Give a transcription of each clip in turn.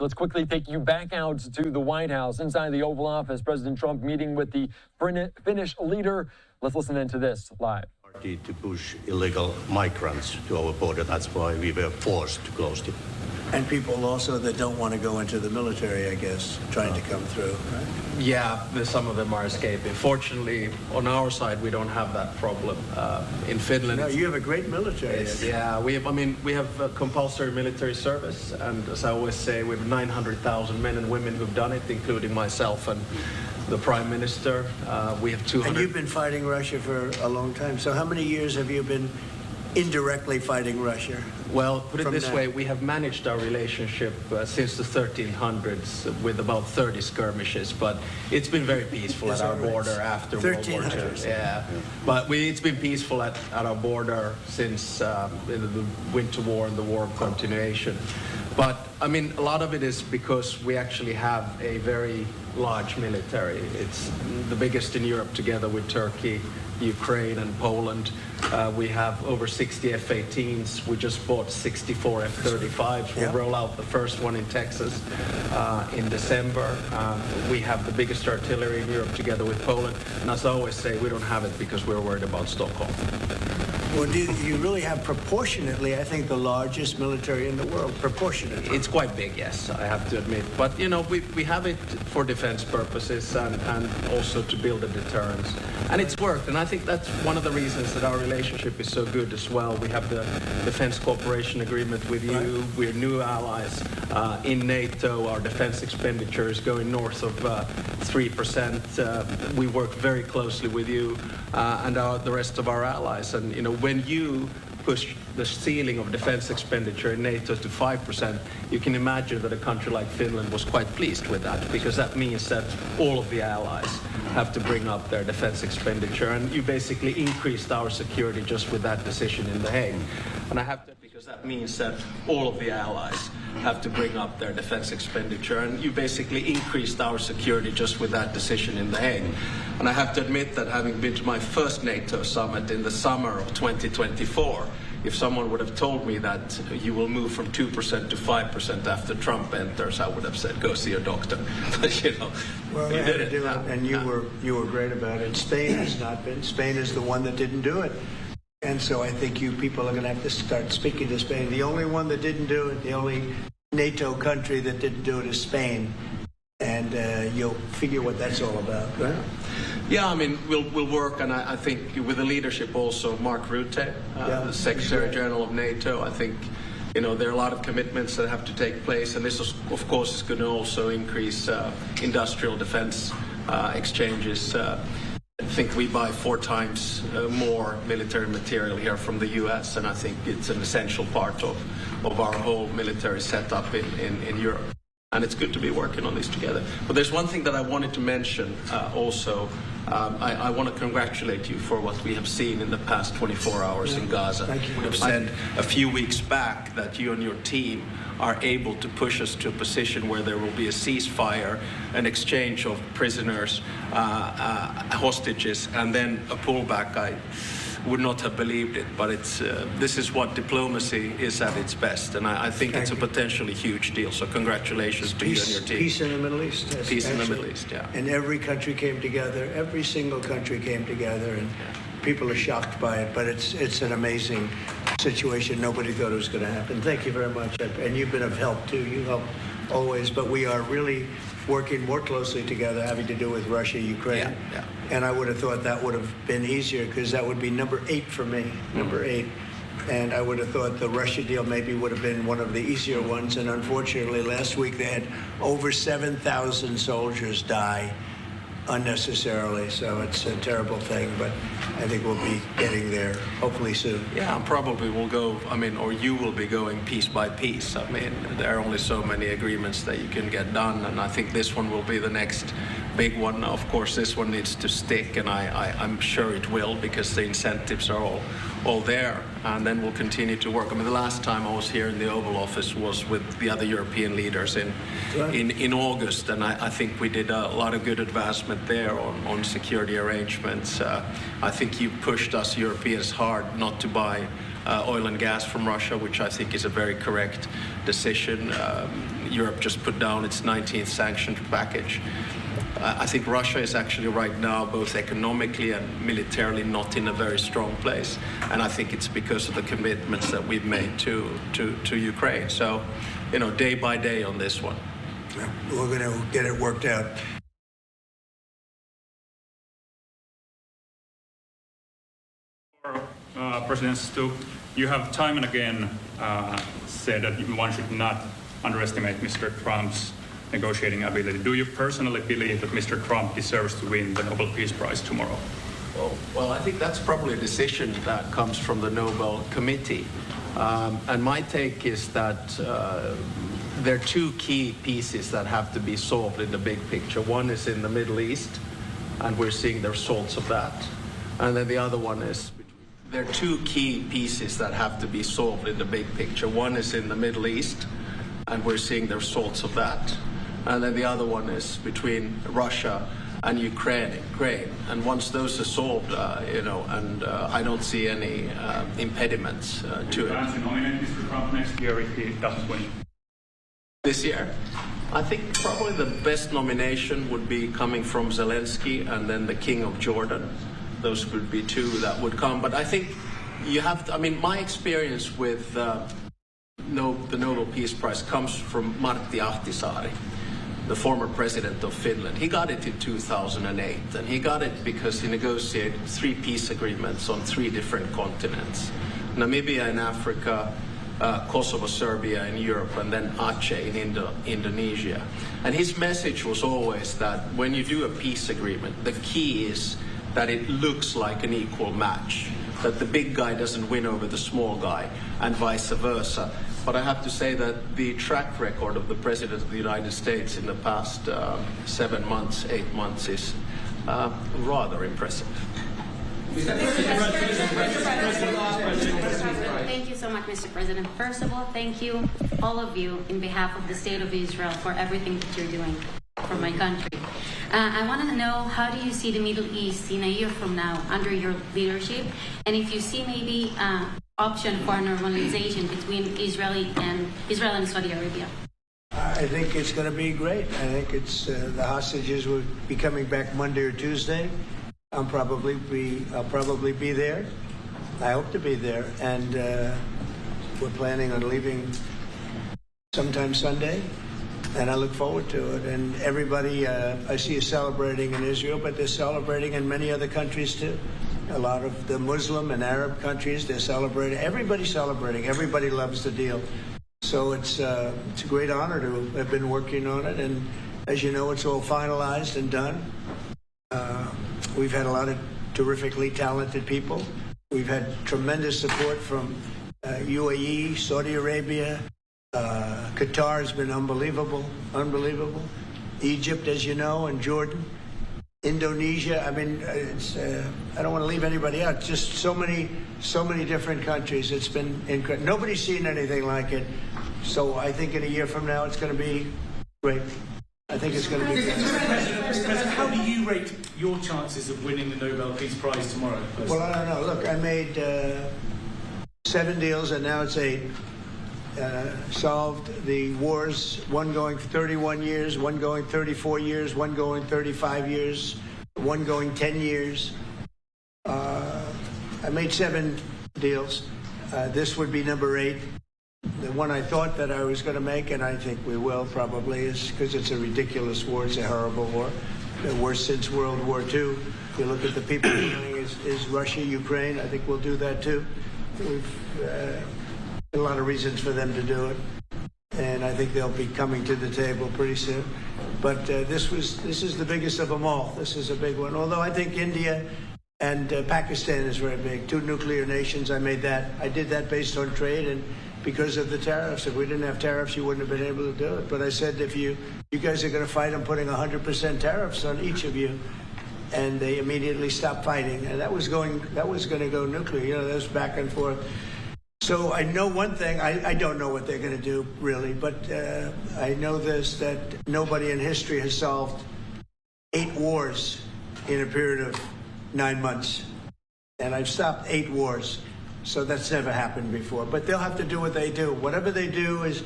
let's quickly take you back out to the White House. Inside the Oval Office, President Trump meeting with the Finnish leader. Let's listen into this live. To push illegal migrants to our border. That's why we were forced to close it. And people also that don't want to go into the military, I guess, trying to come through, right? Yeah, some of them are escaping. Fortunately, on our side, we don't have that problem. In Finland, no, you have a great military. Yeah, we have compulsory military service, and as I always say, we have 900,000 men and women who've done it, including myself and the Prime Minister. We have 200. And you've been fighting Russia for a long time. So how many years have you been indirectly fighting Russia? Well, put it this way, we have managed our relationship since the 1300s with about 30 skirmishes, but it's been very peaceful at our border after World War II. Yeah, but it's been peaceful at our border since the Winter War and the War of Continuation. But, I mean, a lot of it is because we actually have a very large military. It's the biggest in Europe together with Turkey, Ukraine and Poland. We have over 60 F-18s. We just bought 64 F-35s. We'll roll out the first one in Texas in December. We have the biggest artillery in Europe together with Poland. And as I always say, we don't have it because we're worried about Stockholm. Well, you really have proportionately, I think, the largest military in the world, proportionately. It's quite big, yes, I have to admit. But, you know, we have it for defense purposes and also to build a deterrence. And it's worked, and I think that's one of the reasons that our relationship is so good as well. We have the defense cooperation agreement with you. Right. We're new allies in NATO. Our defense expenditure is going north of 3%. We work very closely with you and the rest of our allies. And, you know, when you push the ceiling of defense expenditure in NATO to 5%, you can imagine that a country like Finland was quite pleased with that, because that means that all of the allies have to bring up their defense expenditure, and you basically increased our security just with that decision in The Hague. And I have to, because that means that all of the allies have to bring up their defense expenditure, and you basically increased our security just with that decision in The Hague. And I have to admit that having been to my first NATO summit in the summer of 2024, if someone would have told me that you will move from 2% to 5% after Trump enters, I would have said, go see a doctor. But, you know, well, you did it. And you were great about it. Spain has not been. Spain is the one that didn't do it. And so I think you people are going to have to start speaking to Spain. The only one that didn't do it, the only NATO country that didn't do it is Spain. And you'll figure what that's all about, right? Yeah, I mean, we'll work, and I think with the leadership also, Mark Rutte, the Secretary General of NATO, I think, you know, there are a lot of commitments that have to take place, and this, of course, is going to also increase industrial defense exchanges. I think we buy 4 times more military material here from the U.S., and I think it's an essential part of our whole military setup in Europe. And it's good to be working on this together. But there's one thing that I wanted to mention also. I want to congratulate you for what we have seen in the past 24 hours in Gaza. Thank you. We have said a few weeks back that you and your team are able to push us to a position where there will be a ceasefire, an exchange of prisoners, hostages, and then a pullback. I would not have believed it, but it's this is what diplomacy is at its best, and I think it's a potentially huge deal. So congratulations to you and your team. Peace in the Middle East. Yes, peace in the Middle East, yeah. And every country came together. Every single country came together, and people are shocked by it. But it's an amazing situation. Nobody thought it was going to happen. Thank you very much, and you've been of help too. You help always, but we are really working more closely together, having to do with Russia, Ukraine. Yeah. And I would have thought that would have been easier, because that would be number 8 for me, number 8. And I would have thought the Russia deal maybe would have been one of the easier ones. And unfortunately, last week they had over 7,000 soldiers die unnecessarily. So it's a terrible thing, but I think we'll be getting there hopefully soon. Yeah, and probably we'll go, I mean, or you will be going piece by piece. I mean, there are only so many agreements that you can get done, and I think this one will be the next big one. Now, of course, this one needs to stick, and I'm sure it will, because the incentives are all there, and then we'll continue to work. I mean, the last time I was here in the Oval Office was with the other European leaders in August, and I think we did a lot of good advancement there on security arrangements. I think you pushed us Europeans hard not to buy oil and gas from Russia, which I think is a very correct decision. Europe just put down its 19th sanctions package. I think Russia is actually right now, both economically and militarily, not in a very strong place. And I think it's because of the commitments that we've made to Ukraine. So, day by day on this one. We're going to get it worked out. President Stubb, you have time and again said that one should not underestimate Mr. Trump's negotiating ability. Do you personally believe that Mr. Trump deserves to win the Nobel Peace Prize tomorrow? Well, I think that's probably a decision that comes from the Nobel Committee. And my take is that there are two key pieces that have to be solved in the big picture. One is in the Middle East, and we're seeing the results of that. And then the other one is, there are two key pieces that have to be solved in the big picture. One is in the Middle East, and we're seeing the results of that. And then the other one is between Russia and Ukraine. And once those are solved, I don't see any impediments to it. Do you plan to nominate Mr. Trump next year if he doesn't win? This year? I think probably the best nomination would be coming from Zelensky and then the King of Jordan. Those would be two that would come. But I think you have to, my experience with the Nobel Peace Prize comes from Martti Ahtisaari, the former president of Finland. He got it in 2008, and he got it because he negotiated 3 peace agreements on 3 different continents. Namibia in Africa, Kosovo, Serbia in Europe, and then Aceh in Indonesia. And his message was always that when you do a peace agreement, the key is that it looks like an equal match, that the big guy doesn't win over the small guy, and vice versa. But I have to say that the track record of the President of the United States in the past 7 months, 8 months is rather impressive. Thank you so much, Mr. President. First of all, thank you, all of you, in behalf of the State of Israel, for everything that you're doing for my country. I want to know, how do you see the Middle East in a year from now under your leadership? And if you see maybe option for normalization between Israel and Saudi Arabia? I think it's going to be great. I think it's the hostages will be coming back Monday or Tuesday. I'll probably be there. I hope to be there, and we're planning on leaving sometime Sunday, and I look forward to it. And everybody I see is celebrating in Israel, but they're celebrating in many other countries too. A lot of the Muslim and Arab countries, they're celebrating. Everybody's celebrating. Everybody loves the deal. So it's a great honor to have been working on it. And as you know, it's all finalized and done. We've had a lot of terrifically talented people. We've had tremendous support from UAE, Saudi Arabia. Qatar has been unbelievable. Egypt, as you know, and Jordan. Indonesia, I don't want to leave anybody out. Just so many different countries. It's been incredible. Nobody's seen anything like it. So I think in a year from now, it's going to be great. I think it's going to be great. Mr. President, how do you rate your chances of winning the Nobel Peace Prize tomorrow? Well, I don't know. Look, I made 7 deals, and now it's 8. Solved the wars, one going for 31 years, one going 34 years, one going 35 years, one going 10 years. I made 7 deals. This would be number 8. The one I thought that I was going to make, and I think we will probably, is because it's a ridiculous war. It's a horrible war. The worst since World War II. If you look at the people doing is Russia, Ukraine. I think we'll do that too. We've a lot of reasons for them to do it, and I think they'll be coming to the table pretty soon. But this is the biggest of them all. This is a big one. Although I think India and Pakistan is very big. 2 nuclear nations. I did that based on trade and because of the tariffs. If we didn't have tariffs, you wouldn't have been able to do it. But I said, if you guys are going to fight, I'm putting 100% tariffs on each of you. And they immediately stopped fighting, and that was going to go nuclear. You know, that was back and forth. So I know one thing. I don't know what they're going to do, really, but I know this, that nobody in history has solved 8 wars in a period of 9 months. And I've stopped 8 wars. So that's never happened before. But they'll have to do what they do. Whatever they do is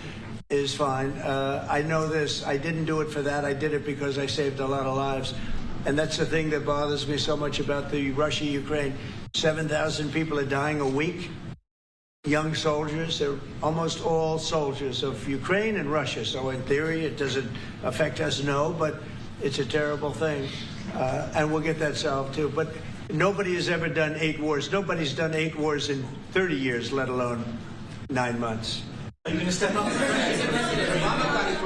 is fine. I know this. I didn't do it for that. I did it because I saved a lot of lives. And that's the thing that bothers me so much about the Russia-Ukraine. 7,000 people are dying a week. Young soldiers. They're almost all soldiers of Ukraine and Russia. So in theory, it doesn't affect us, no, but it's a terrible thing. And we'll get that solved too. But nobody has ever done 8 wars. Nobody's done 8 wars in 30 years, let alone 9 months. Are you going to step up the pressure?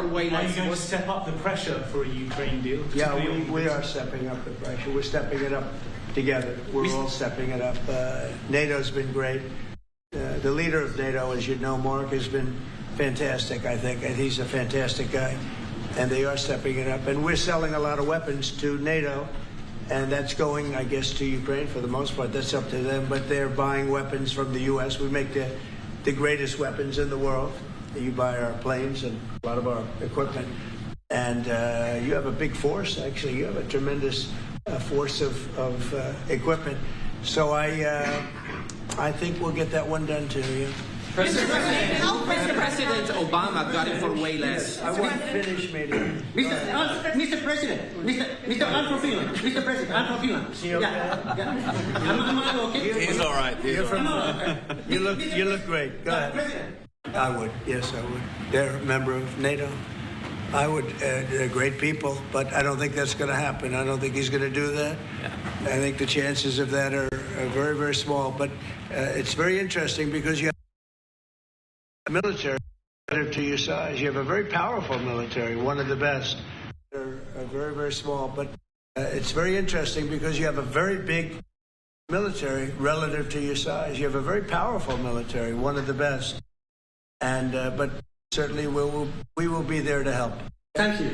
Are you going to step up the pressure for a Ukraine deal? Yeah, we are stepping up the pressure. We're stepping it up together. We're all stepping it up. NATO's been great. The leader of NATO, as you know, Mark, has been fantastic, I think. And he's a fantastic guy. And they are stepping it up. And we're selling a lot of weapons to NATO. And that's going, I guess, to Ukraine for the most part. That's up to them. But they're buying weapons from the U.S. We make the greatest weapons in the world. You buy our planes and a lot of our equipment. And you have a big force, actually. You have a tremendous force of equipment. So I think we'll get that one done too, yeah. Mr. President Obama got it for way less. I want to finish, meeting. Mr. President, I'm from Finland. Mr. President, I'm from Finland. Yeah. Am I okay? He's all right. You're from you look great. Go ahead. President. I would. Yes, I would. They're a member of NATO. I would. They're great people, but I don't think that's going to happen. I don't think he's going to do that. Yeah. I think the chances of that are very, very small. But it's very interesting because you have a military relative to your size. You have a very powerful military, one of the best. They're very, very small. But it's very interesting because you have a very big military relative to your size. You have a very powerful military, one of the best. And but certainly we will be there to help. Thank you.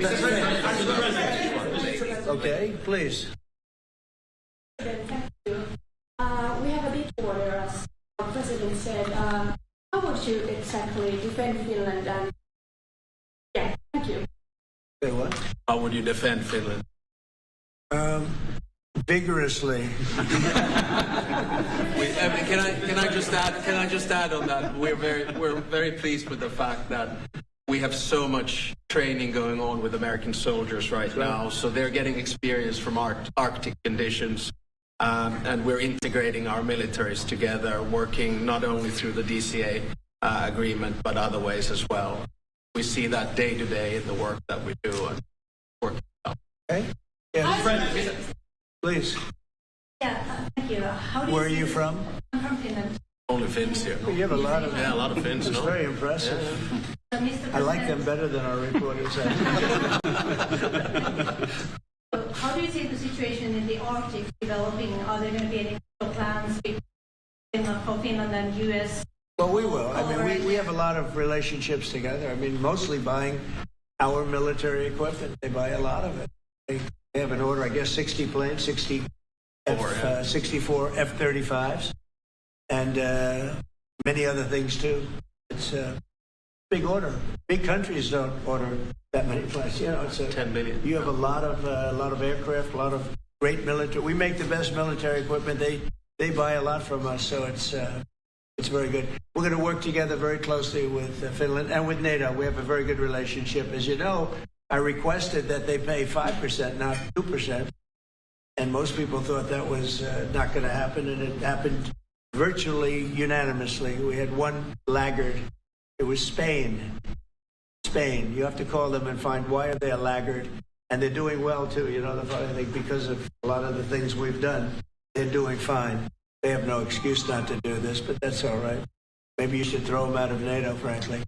Okay, please. Thank you. We have a big border, as the President said. How would you exactly defend Finland? And yeah, thank you. Say what? How would you defend Finland? Vigorously. Can I just add on that? We're very pleased with the fact that we have so much training going on with American soldiers right now. So they're getting experience from Arctic conditions, and we're integrating our militaries together, working not only through the DCA agreement but other ways as well. We see that day to day in the work that we do and working. Okay. Yeah. Please. Yeah, thank you. Where are you from? I'm from Finland. Only Finns here. You have a lot of Finns. It's very impressive. Yeah. I like them better than our reporters. How do you see the situation in the Arctic developing? Are there going to be any plans for Finland and U.S.? Well, we will. I mean, we have a lot of relationships together. I mean, mostly buying our military equipment. They buy a lot of it. They have an order, I guess, 60 planes, 64 F-35s, and many other things too. It's a big order. Big countries don't order that many planes. You know, it's 10 billion. You have a lot of aircraft, a lot of great military. We make the best military equipment. They buy a lot from us, so it's very good. We're going to work together very closely with Finland and with NATO. We have a very good relationship. As you know, I requested that they pay 5%, not 2%. And most people thought that was not going to happen, and it happened virtually unanimously. We had one laggard. It was Spain. Spain. You have to call them and find why are they a laggard. And they're doing well, too. You know, the funny thing, because of a lot of the things we've done, they're doing fine. They have no excuse not to do this, but that's all right. Maybe you should throw them out of NATO, frankly.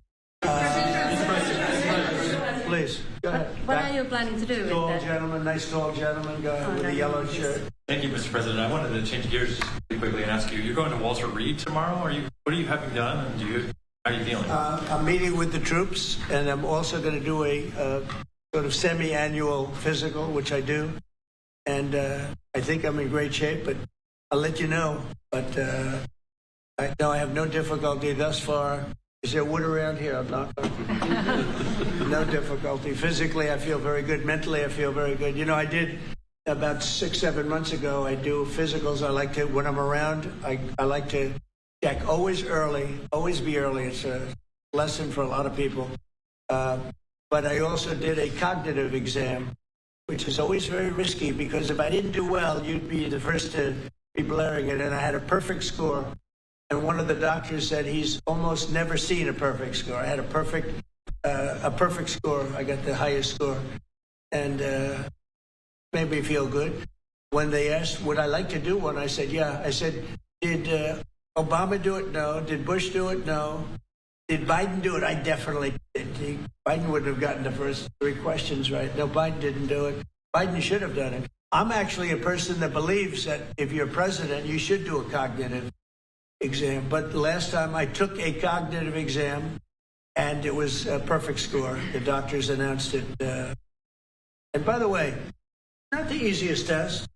Please, go ahead. What are you planning to do with that? Gentleman, nice tall gentleman, go ahead with a yellow shirt. Thank you, Mr. President. I wanted to change gears just really quickly and ask you, you're going to Walter Reed tomorrow? What are you having done, and how are you feeling? I'm meeting with the troops, and I'm also going to do a sort of semi-annual physical, which I do. And I think I'm in great shape, but I'll let you know. But I have no difficulty thus far. Is there wood around here? I'm not. No difficulty. Physically, I feel very good. Mentally, I feel very good. You know, I did about 6-7 months ago. I do physicals. I like to, when I'm around, I like to check always early, always be early. It's a lesson for a lot of people. But I also did a cognitive exam, which is always very risky because if I didn't do well, you'd be the first to be blaring it. And I had a perfect score. And one of the doctors said he's almost never seen a perfect score. I had a perfect score. I got the highest score. And made me feel good. When they asked, would I like to do one? I said, yeah. I said, did Obama do it? No. Did Bush do it? No. Did Biden do it? I definitely did. Biden wouldn't have gotten the first 3 questions right. No, Biden didn't do it. Biden should have done it. I'm actually a person that believes that if you're president, you should do a cognitive exam. But last time I took a cognitive exam, and it was a perfect score. The doctors announced it. And by the way, not the easiest test.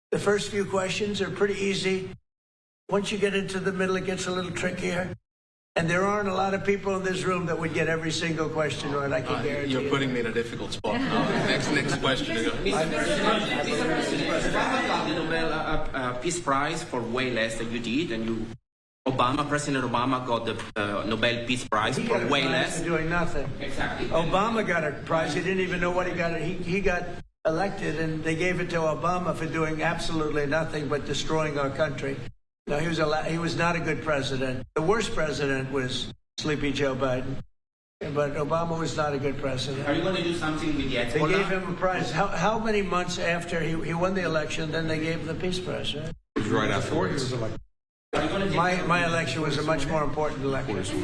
The first few questions are pretty easy. Once you get into the middle, it gets a little trickier. And there aren't a lot of people in this room that would get every single question right. I can guarantee You're putting me in a difficult spot. Next question. Obama got the Nobel Peace Prize for way less than you did, and President Obama got the Nobel Peace Prize for way less. For doing nothing. Exactly. Obama got a prize. He didn't even know what he got. He got elected, and they gave it to Obama for doing absolutely nothing but destroying our country. No, he was not a good president. The worst president was Sleepy Joe Biden. But Obama was not a good president. Are you going to do something with the Hezbollah? They gave him a prize. How many months after he won the election, then they gave him the Peace Prize, right? It was right after he was elected. My election was a much more important election.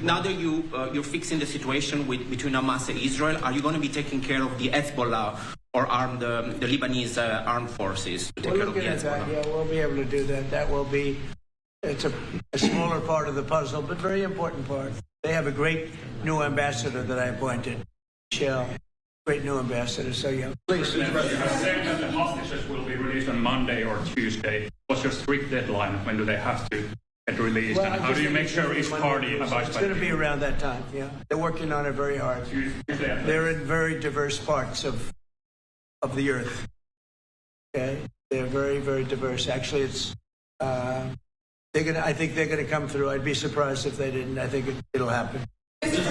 Now that you're fixing the situation between Hamas and Israel, are you going to be taking care of the Hezbollah or the Lebanese armed forces to take care of the Hezbollah? Yeah, we'll be able to do that. That will be, it's a smaller part of the puzzle, but very important part. They have a great new ambassador that I appointed, Michelle. Great new ambassador. So yeah, please. The hostages will be released on Monday or Tuesday. What's your strict deadline? When do they have to get released? Well, and how do you make sure each party abides by it? It's going to be around that time. Yeah, they're working on it very hard. They're in very diverse parts of the earth. Okay, they're very, very diverse. Actually, it's I think they're gonna come through. I'd be surprised if they didn't. I think it'll happen. Thank you,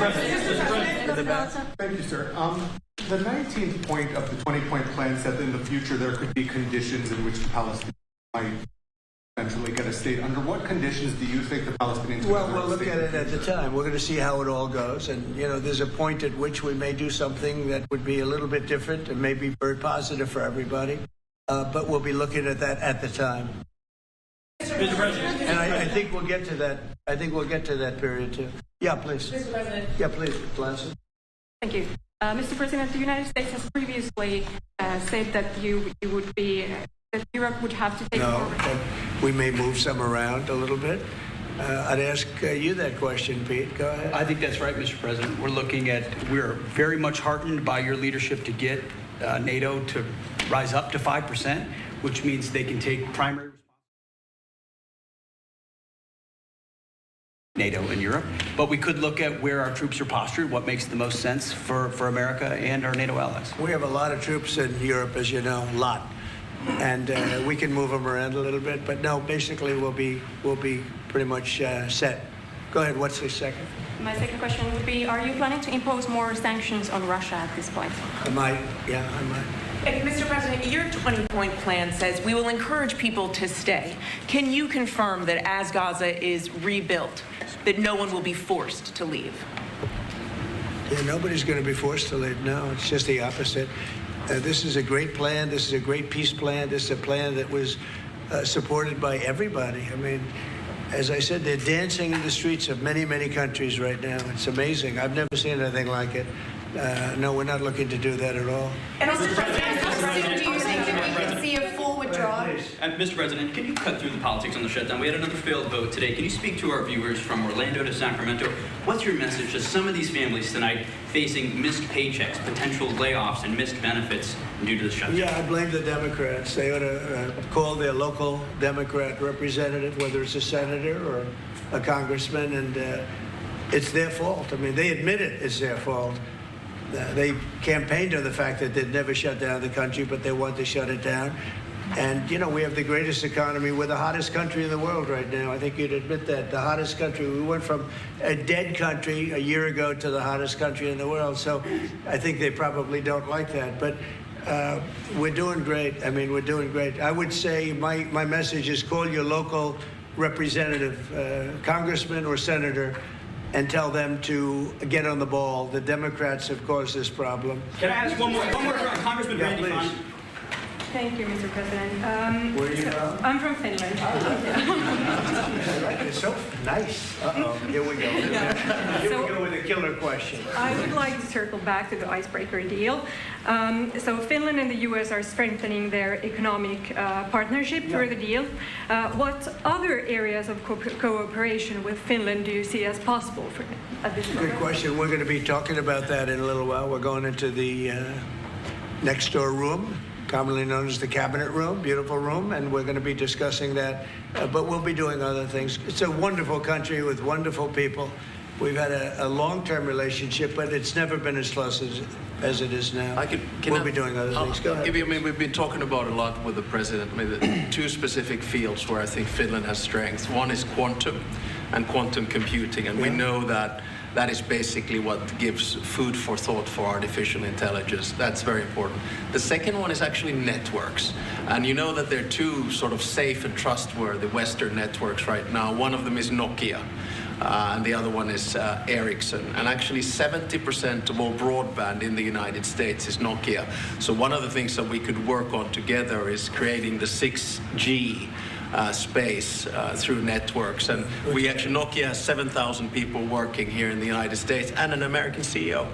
sir. The 19th point of the 20-point plan said that in the future there could be conditions in which the Palestinians might eventually get a state. Under what conditions do you think the Palestinians will Well, we'll look at it at the time. We're going to see how it all goes. And, there's a point at which we may do something that would be a little bit different and maybe very positive for everybody. But we'll be looking at that at the time. Mr. President. And I think we'll get to that. I think we'll get to that period, too. Yeah, please. Mr. President. Yeah, please, Blanchard. Thank you. Mr. President, the United States has previously said that that Europe would have to take No, we may move some around a little bit. I'd ask you that question, Pete. Go ahead. I think that's right, Mr. President. We're very much heartened by your leadership to get NATO to rise up to 5%, which means they can take primary NATO in Europe, but we could look at where our troops are postured, what makes the most sense for America and our NATO allies. We have a lot of troops in Europe, as you know, a lot, and we can move them around a little bit. But no, basically we'll be pretty much set. Go ahead. What's the second? My second question would be: are you planning to impose more sanctions on Russia at this point? I might. Yeah, I might. Mr. President, your 20-point plan says we will encourage people to stay. Can you confirm that as Gaza is rebuilt, that no one will be forced to leave? Yeah, nobody's going to be forced to leave. No, it's just the opposite. This is a great plan. This is a great peace plan. This is a plan that was supported by everybody. I mean, as I said, they're dancing in the streets of many, many countries right now. It's amazing. I've never seen anything like it. No, we're not looking to do that at all. And Mr. President, how soon do you think that we can see a full withdrawal? Mr. President, can you cut through the politics on the shutdown? We had another failed vote today. Can you speak to our viewers from Orlando to Sacramento? What's your message to some of these families tonight facing missed paychecks, potential layoffs, and missed benefits due to the shutdown? Yeah, I blame the Democrats. They ought to call their local Democrat representative, whether it's a senator or a congressman, and it's their fault. I mean, they admit it, it's their fault. They campaigned on the fact that they'd never shut down the country, but they want to shut it down. And, you know, we have the greatest economy. We're the hottest country in the world right now. I think you'd admit that. The hottest country. We went from a dead country a year ago to the hottest country in the world. So I think they probably don't like that. But we're doing great. I mean, we're doing great. I would say my message is call your local representative, congressman or senator, and tell them to get on the ball. The Democrats have caused this problem. Can I ask one more Congressman Yeah, Randy Fine? Thank you, Mr. President. Where are you from? I'm from Finland. It's so nice. Uh-oh, here we go. Here we go with a killer question. I would like to circle back to the icebreaker deal. So Finland and the U.S. are strengthening their economic partnership through the deal. What other areas of cooperation with Finland do you see as possible at this moment? Good question. We're going to be talking about that in a little while. We're going into the next door room, commonly known as the cabinet room, beautiful room, and we're going to be discussing that. But we'll be doing other things. It's a wonderful country with wonderful people. We've had a long-term relationship, but it's never been as close as it is now. We'll be doing other things. Go ahead. We've been talking about a lot with the president. I mean, two specific fields where I think Finland has strengths. One is quantum and quantum computing, and we know that that is basically what gives food for thought for artificial intelligence. That's very important. The second one is actually networks. And you know that there are two sort of safe and trustworthy Western networks right now. One of them is Nokia. And the other one is Ericsson. And actually 70% of all broadband in the United States is Nokia. So one of the things that we could work on together is creating the 6G space through networks. And we actually, Nokia has 7,000 people working here in the United States and an American CEO.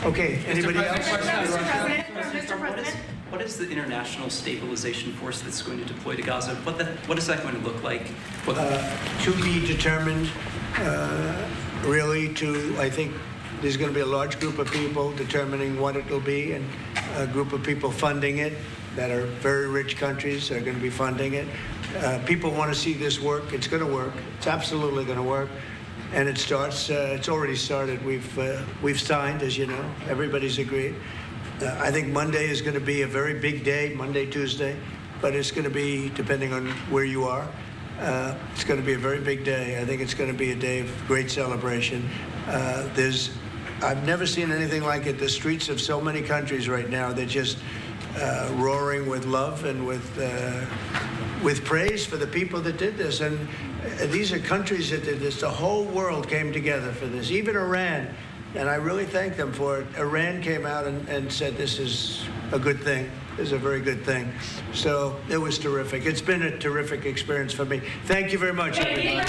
Okay, anybody else? Mr. President. What is the international stabilization force that's going to deploy to Gaza? What is that going to look like? To be determined, really, I think there's going to be a large group of people determining what it will be, and a group of people funding it that are very rich countries are going to be funding it. People want to see this work. It's going to work. It's absolutely going to work. And it starts, it's already started. We've signed, as you know. Everybody's agreed. I think Monday is going to be a very big day, Monday, Tuesday, but it's going to be, depending on where you are, it's going to be a very big day. I think it's going to be a day of great celebration. I've never seen anything like it. The streets of so many countries right now, they're just roaring with love and with praise for the people that did this. And these are countries that did this. The whole world came together for this, even Iran. And I really thank them for it. Iran came out and said this is a good thing. This is a very good thing. So it was terrific. It's been a terrific experience for me. Thank you very much, everybody.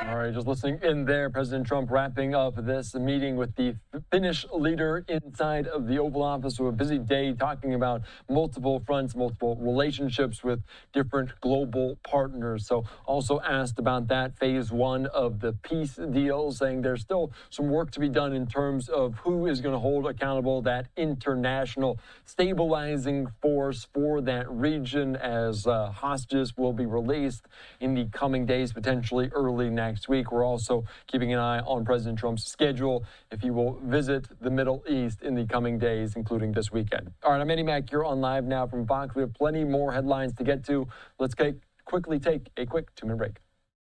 All right, just listening in there, President Trump wrapping up this meeting with the Finnish leader inside of the Oval Office. So a busy day talking about multiple fronts, multiple relationships with different global partners. So also asked about that phase one of the peace deal, saying there's still some work to be done in terms of who is going to hold accountable that international stabilizing force for that region, as hostages will be released in the coming days, potentially early next week. We're also keeping an eye on President Trump's schedule if he will visit the Middle East in the coming days, including this weekend. All right, I'm Eddie Mack here on Live Now from Fox. We have plenty more headlines to get to. Let's quickly take a quick 2-minute break.